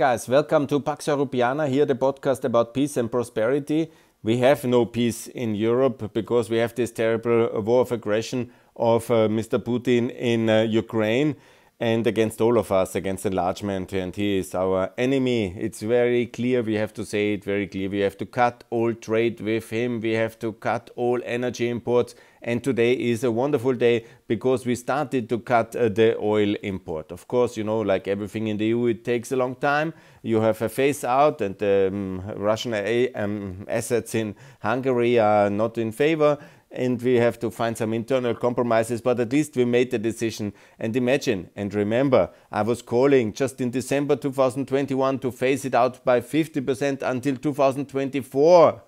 guys, welcome to Pax Europiana, here the podcast about peace and prosperity. We have no peace in Europe because we have this terrible war of aggression of Mr. Putin in Ukraine and against all of us, against enlargement, and he is our enemy. It's very clear, we have to say it very clear. We have to cut all trade with him, we have to cut all energy imports, and today is a wonderful day because we started to cut the oil import. Of course, you know, like everything in the EU, it takes a long time. You have a phase out, and the Russian assets in Hungary are not in favor, and we have to find some internal compromises, but at least we made the decision. And imagine, and remember, I was calling just in December 2021 to phase it out by 50% until 2024.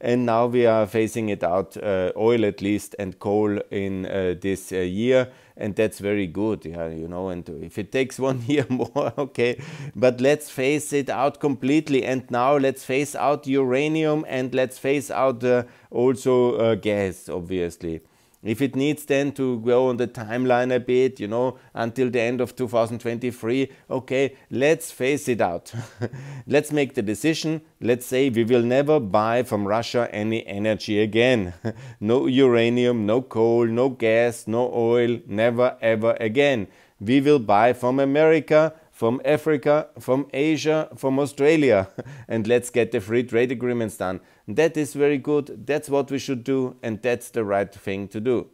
And now we are phasing it out, oil at least, and coal in this year. And that's very good, yeah, you know, and if it takes 1 year more, okay, but let's phase it out completely. And now let's phase out uranium, and let's phase out also gas, obviously. If it needs then to go on the timeline a bit, you know, until the end of 2023, okay, let's phase it out. Let's make the decision. Let's say we will never buy from Russia any energy again. No uranium, no coal, no gas, no oil, never ever again. We will buy from America, from Africa, from Asia, from Australia, and let's get the free trade agreements done. That is very good, that's what we should do, and that's the right thing to do.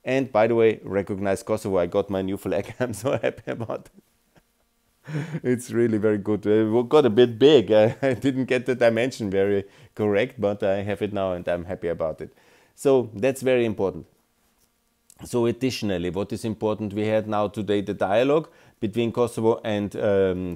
And by the way, recognize Kosovo, I got my new flag, I'm so happy about it. It's really very good. It got a bit big, I didn't get the dimension very correct, but I have it now and I'm happy about it. So that's very important. So additionally, what is important, we had now today the dialogue between Kosovo and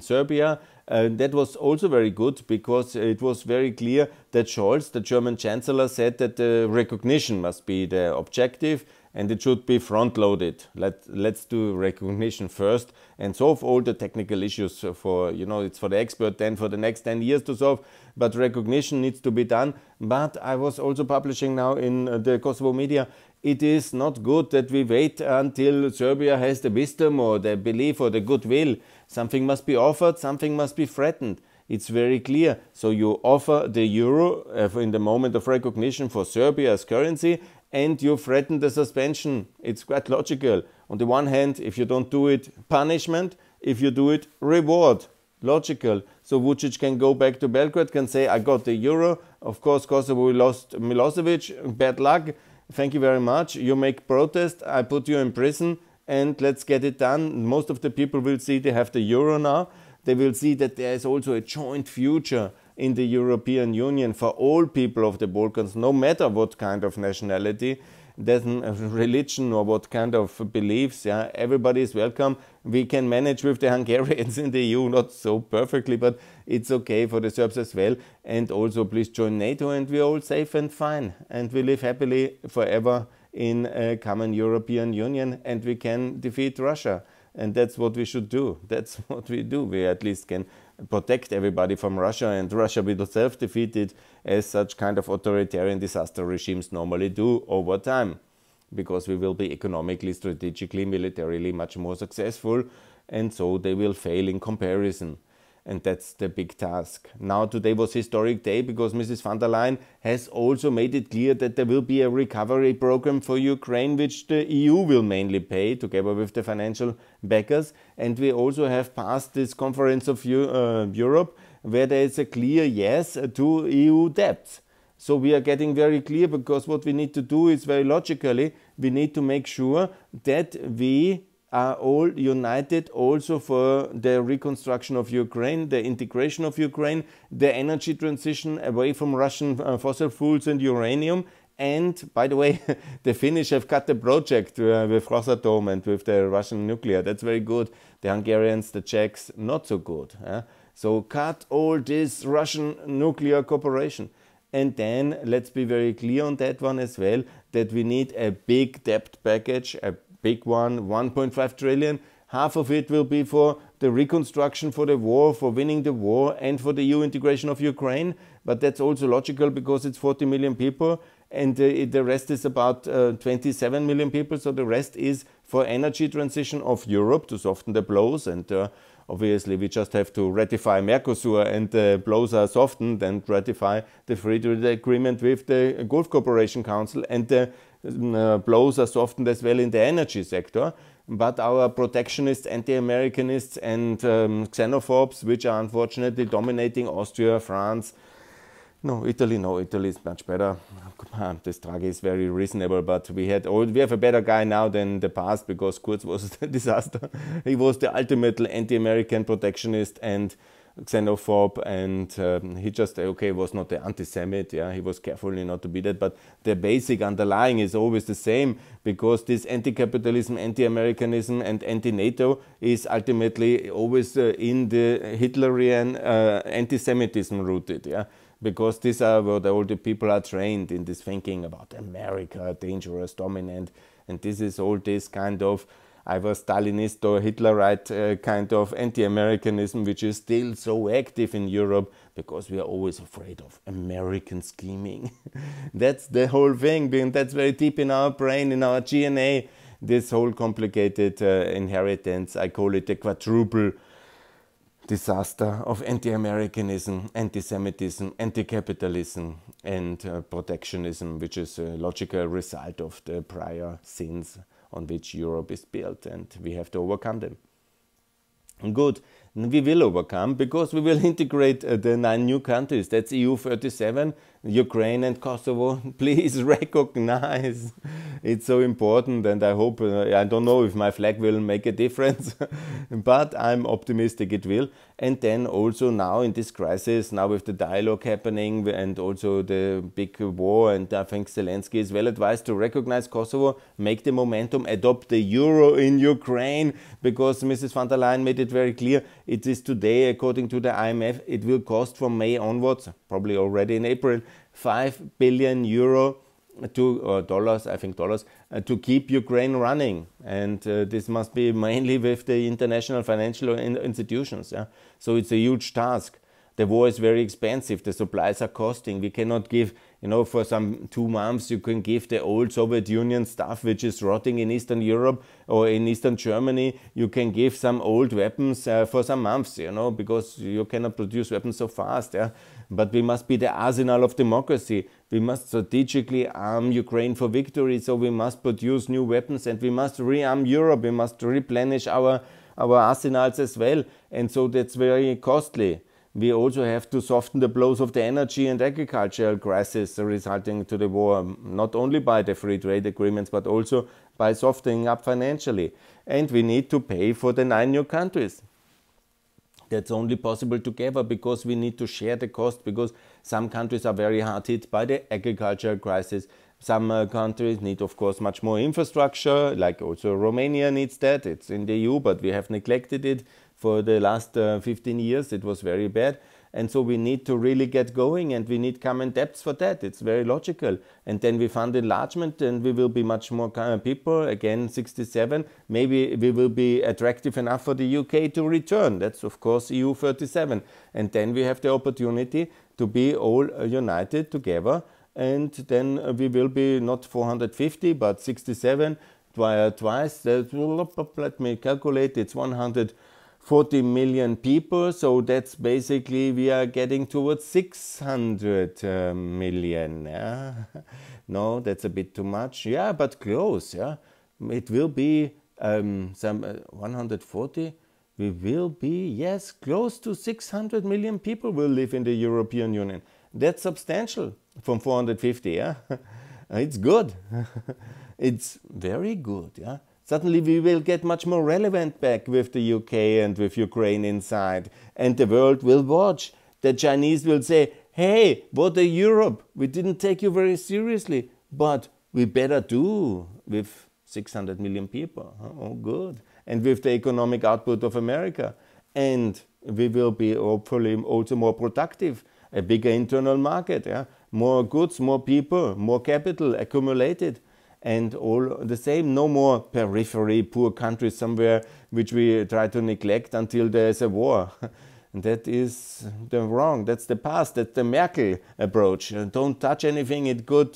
Serbia. That was also very good because it was very clear that Scholz, the German Chancellor, said that the recognition must be the objective and it should be front-loaded. Let's do recognition first and solve all the technical issues for, you know, it's for the expert then for the next 10 years to solve, but recognition needs to be done. But I was also publishing now in the Kosovo media, it is not good that we wait until Serbia has the wisdom or the belief or the goodwill. Something must be offered, something must be threatened. It's very clear. So you offer the euro in the moment of recognition for Serbia as currency, and you threaten the suspension. It's quite logical. On the one hand, if you don't do it, punishment. If you do it, reward. Logical. So Vucic can go back to Belgrade, can say, I got the euro. Of course, Kosovo lost Milosevic. Bad luck. Thank you very much. You make protest. I put you in prison, and let's get it done. Most of the people will see they have the euro now. They will see that there is also a joint future in the European Union for all people of the Balkans, no matter what kind of nationality, religion or what kind of beliefs. Yeah, everybody is welcome. We can manage with the Hungarians in the EU, not so perfectly, but it's okay for the Serbs as well. And also please join NATO, and we're all safe and fine. And we live happily forever in a common European Union, and we can defeat Russia. And that's what we should do. That's what we do. We at least can protect everybody from Russia, and Russia will self-defeat it, as such kind of authoritarian disaster regimes normally do over time, because we will be economically, strategically, militarily much more successful, and so they will fail in comparison. And that's the big task. Now today was a historic day because Mrs. von der Leyen has also made it clear that there will be a recovery program for Ukraine, which the EU will mainly pay together with the financial backers. And we also have passed this conference of Europe, where there is a clear yes to EU debts. So we are getting very clear, because what we need to do is very logically, we need to make sure that we are all united also for the reconstruction of Ukraine, the integration of Ukraine, the energy transition away from Russian fossil fuels and uranium. And by the way, the Finnish have cut the project with Rosatom and with the Russian nuclear. That's very good. The Hungarians, the Czechs, not so good. So cut all this Russian nuclear cooperation. And then let's be very clear on that one as well, that we need a big debt package, a big one, 1.5 trillion. Half of it will be for the reconstruction, for the war, for winning the war, and for the EU integration of Ukraine. But that's also logical because it's 40 million people, and the rest is about 27 million people. So the rest is for energy transition of Europe to soften the blows, and Obviously, we just have to ratify Mercosur and the blows are softened, and ratify the free trade agreement with the Gulf Cooperation Council, and the blows are softened as well in the energy sector. But our protectionists, anti-Americanists and xenophobes, which are unfortunately dominating Austria, France, no, Italy is much better. This Draghi is very reasonable, but we have a better guy now than the past, because Kurz was a disaster. He was the ultimate anti-American protectionist and xenophobe, and he just, was not the anti-Semite, yeah, he was carefully not to be that, but the basic underlying is always the same, because this anti-capitalism, anti-Americanism and anti-NATO is ultimately always in the Hitlerian anti-Semitism rooted, yeah. Because these are where all the people are trained in this thinking about America, dangerous, dominant, and this is all this kind of either Stalinist or Hitlerite kind of anti-Americanism, which is still so active in Europe, because we are always afraid of American scheming. That's the whole thing, that's very deep in our brain, in our DNA, this whole complicated inheritance. I call it the quadruple disaster of anti-Americanism, anti-Semitism, anti-capitalism and protectionism, which is a logical result of the prior sins on which Europe is built, and we have to overcome them. Good, we will overcome, because we will integrate the 9 new countries. That's EU 37, Ukraine and Kosovo. Please recognize. It's so important, and I hope, I don't know if my flag will make a difference, but I'm optimistic it will. And then also now in this crisis, now with the dialogue happening and also the big war, and I think Zelensky is well advised to recognize Kosovo, make the momentum, adopt the euro in Ukraine, because Mrs. von der Leyen made it very clear. It is today, according to the IMF, it will cost from May onwards, probably already in April, 5 billion euro dollars, I think dollars, to keep Ukraine running. And this must be mainly with the international financial institutions. Yeah? So it's a huge task. The war is very expensive. The supplies are costing. We cannot give, for some 2 months, you can give the old Soviet Union stuff, which is rotting in Eastern Europe or in Eastern Germany. You can give some old weapons for some months, because you cannot produce weapons so fast. Yeah? But we must be the arsenal of democracy. We must strategically arm Ukraine for victory. So we must produce new weapons, and we must rearm Europe. We must replenish our arsenals as well. And so that's very costly. We also have to soften the blows of the energy and agricultural crisis resulting to the war, not only by the free trade agreements, but also by softening up financially. And we need to pay for the 9 new countries. That's only possible together, because we need to share the cost, because some countries are very hard hit by the agricultural crisis. Some countries need, of course, much more infrastructure, like also Romania needs that. It's in the EU, but we have neglected it. For the last 15 years, it was very bad. And so we need to really get going, and we need common debts for that. It's very logical. And then we fund enlargement, and we will be much more people. Again, 67. Maybe we will be attractive enough for the UK to return. That's, of course, EU 37. And then we have the opportunity to be all united together. And then we will be not 450, but 67 twice. Let me calculate. It's 140 million people, so that's basically we are getting towards 600 million. Yeah? No, that's a bit too much. Yeah, but close. Yeah, it will be some 140. We will be, yes, close to 600 million people will live in the European Union. That's substantial from 450. Yeah, it's good. It's very good. Yeah. Suddenly we will get much more relevant back with the UK and with Ukraine inside. And the world will watch. The Chinese will say, hey, what a Europe. We didn't take you very seriously. But we better do with 600 million people. Oh, good. And with the economic output of America. And we will be hopefully also more productive. A bigger internal market. Yeah? More goods, more people, more capital accumulated. And all the same, no more periphery, poor countries somewhere which we try to neglect until there is a war. And that is the wrong, that's the past, that's the Merkel approach. Don't touch anything, it could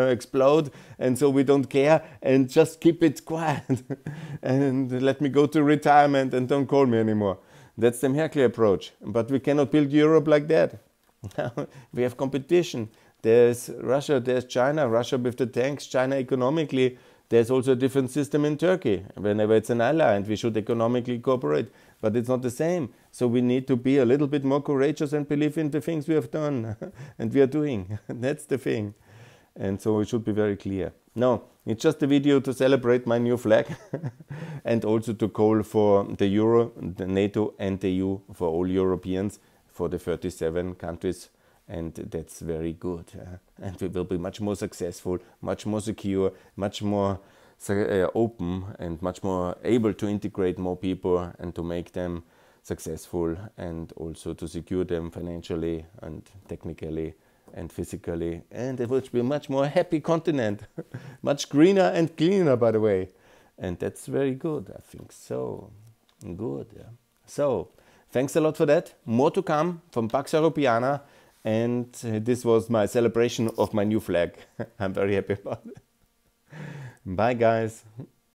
explode, and so we don't care, and just keep it quiet. And let me go to retirement and don't call me anymore. That's the Merkel approach. But we cannot build Europe like that. We have competition. There's Russia, there's China, Russia with the tanks, China economically. There's also a different system in Turkey. Whenever it's an ally and we should economically cooperate. But it's not the same. So we need to be a little bit more courageous and believe in the things we have done and we are doing. That's the thing. And so it should be very clear. No, it's just a video to celebrate my new flag and also to call for the Euro, the NATO and the EU for all Europeans, for the 37 countries. And that's very good. And we will be much more successful, much more secure, much more open and much more able to integrate more people and to make them successful and also to secure them financially and technically and physically. And it will be a much more happy continent, much greener and cleaner, by the way. And that's very good, I think. So, good. Yeah. So, thanks a lot for that. More to come from Pax Europiana. And this was my celebration of my new flag. I'm very happy about it. Bye, guys.